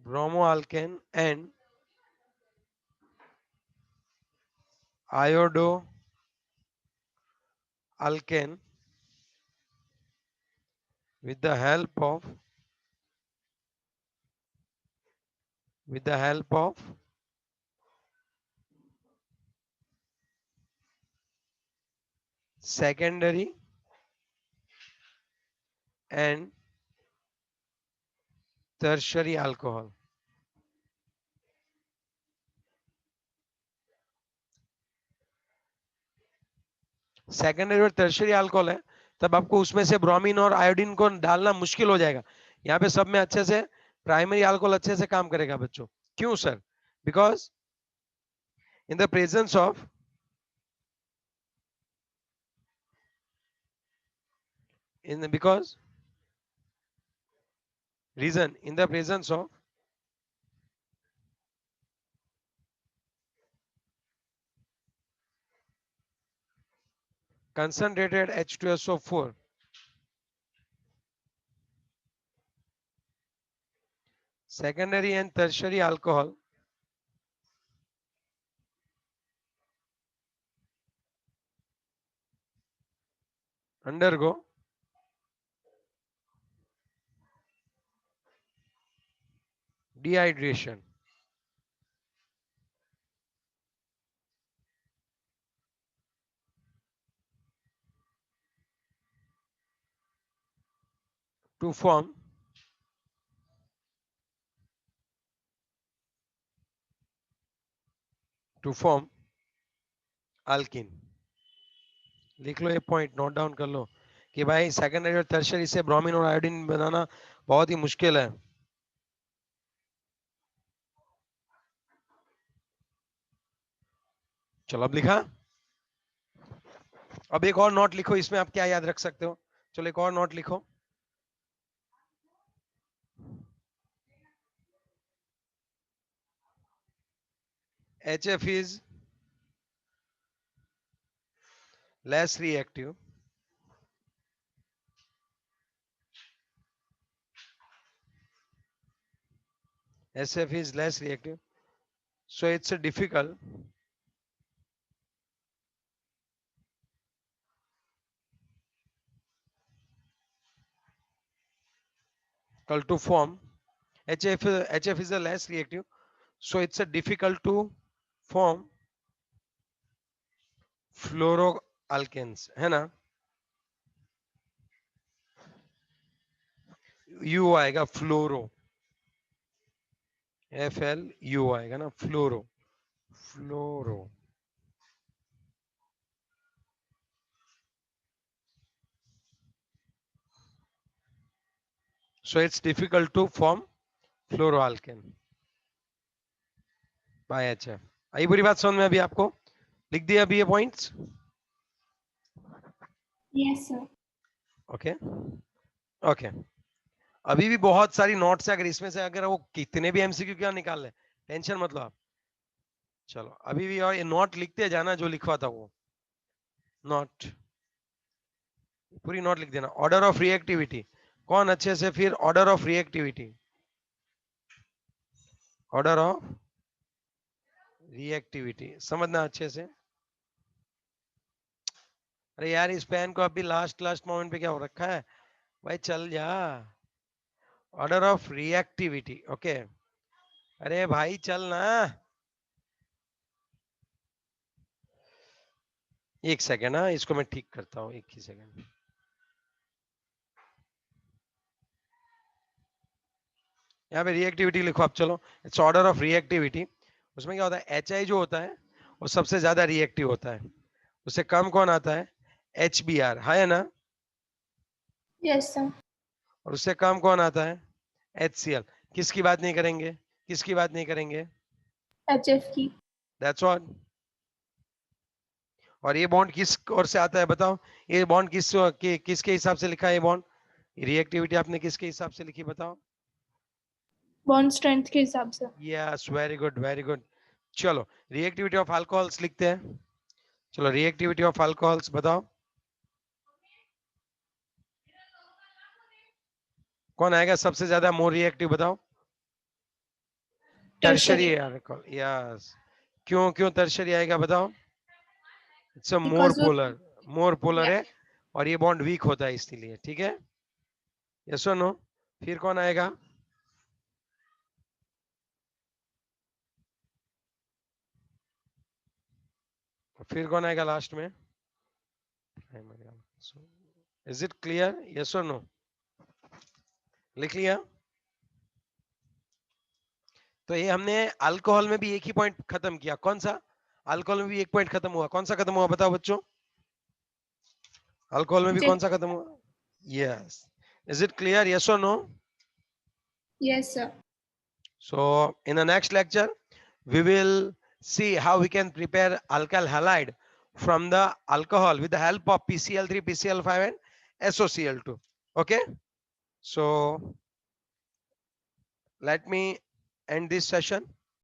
bromoalkane and iodoalkane with the help of secondary and tertiary alcohol। Secondary और टर्शियरी अल्कोहल है, तब आपको उसमें से ब्रोमीन और आयोडीन को डालना मुश्किल हो जाएगा। यहाँ पे सब में अच्छे से प्राइमरी अल्कोहल अच्छे से काम करेगा बच्चों। क्यों sir? Because in the presence of because reason in the presence of concentrated H2SO4 secondary and tertiary alcohol undergo dehydration to form alkene। लिख लो ये पॉइंट, नोट डाउन कर लो कि भाई सेकेंडरी और टर्शियरी से ब्रोमीन और आयोडीन बनाना बहुत ही मुश्किल है। चलो अब लिखा, अब एक और नोट लिखो, इसमें आप क्या याद रख सकते हो। चलो एक और नोट लिखो, HF is less reactive SF is less reactive, so it's a difficult to form HF is a less reactive, so it's a difficult to form फ्लोरोअल्केन्स, है ना। यू आएगा फ्लोरो, FLU आएगा ना, फ्लोरो फ्लोरो। So it's difficult to form fluoroalkane by HF। आई बुरी बात समझ में अभी आपको? लिख दिया अभी ये points? Yes, sir. Okay okay. अभी भी बहुत सारी नोट्स है, अगर इसमें से अगर वो कितने भी एमसीक्यू क्या निकाल ले, टेंशन मत लो आप। चलो अभी भी और ये नोट लिखते जाना, जो लिखवा था वो नोट, पूरी नोट लिख देना। ऑर्डर ऑफ रिएक्टिविटी, कौन अच्छे से फिर order of reactivity, order of reactivity समझना अच्छे से। अरे यार इस पेन को अभी लास्ट लास्ट मोमेंट पे क्या हो रखा है भाई, चल जा। Order of reactivity, okay. अरे भाई चल ना, एक सेकेंड, हाँ इसको मैं ठीक करता हूँ, एक ही सेकेंड। यहाँ पे रिएक्टिविटी लिखो आप, चलो इट्स ऑर्डर ऑफ रिएक्टिविटी। उसमें क्या होता है, HI जो होता है वो सबसे ज्यादा रिएक्टिव होता है, उससे कम कौन आता है, HBr है ना, Yes, sir. और उससे कम कौन आता है, HCl। किसकी बात नहीं करेंगे, किसकी बात नहीं करेंगे, HF की. That's all. और ये बॉन्ड किस ओर से आता है बताओ, ये बॉन्ड किसके हिसाब से लिखा है, ये बॉन्ड रिएक्टिविटी आपने किसके हिसाब से लिखी बताओ। Bond strength के हिसाब से. Yes, very good very good. चलो रिएक्टिविटी ऑफ अल्कोहल्स लिखते हैं। चलो रिएक्टिविटी ऑफ अल्कोहल्स बताओ, कौन आएगा सबसे ज्यादा मोर रिएक्टिव बताओ। Tertiary Tertiary. Alcohol, yes. क्यों क्यों टर्शरी आएगा बताओ, it's a more Because of polar, more polar yeah. है और ये बॉन्ड वीक होता है इसलिए, ठीक है, यस और नो। फिर कौन आएगा, फिर कौन आएगा लास्ट में, इज इट क्लियर, यस और नो, लिख लिया। तो ये हमने अल्कोहल में भी एक ही पॉइंट खत्म किया, कौन सा, अल्कोहल में भी एक पॉइंट खत्म हुआ, कौन सा खत्म हुआ बताओ बच्चों, अल्कोहल में भी कौन सा खत्म हुआ, yes. Is it clear, yes और no. Yes, sir. So in the next lecture, we will see how we can prepare alkyl halide from the alcohol with the help of PCl3, PCl5 and SOCl2. Okay. So let me end this session.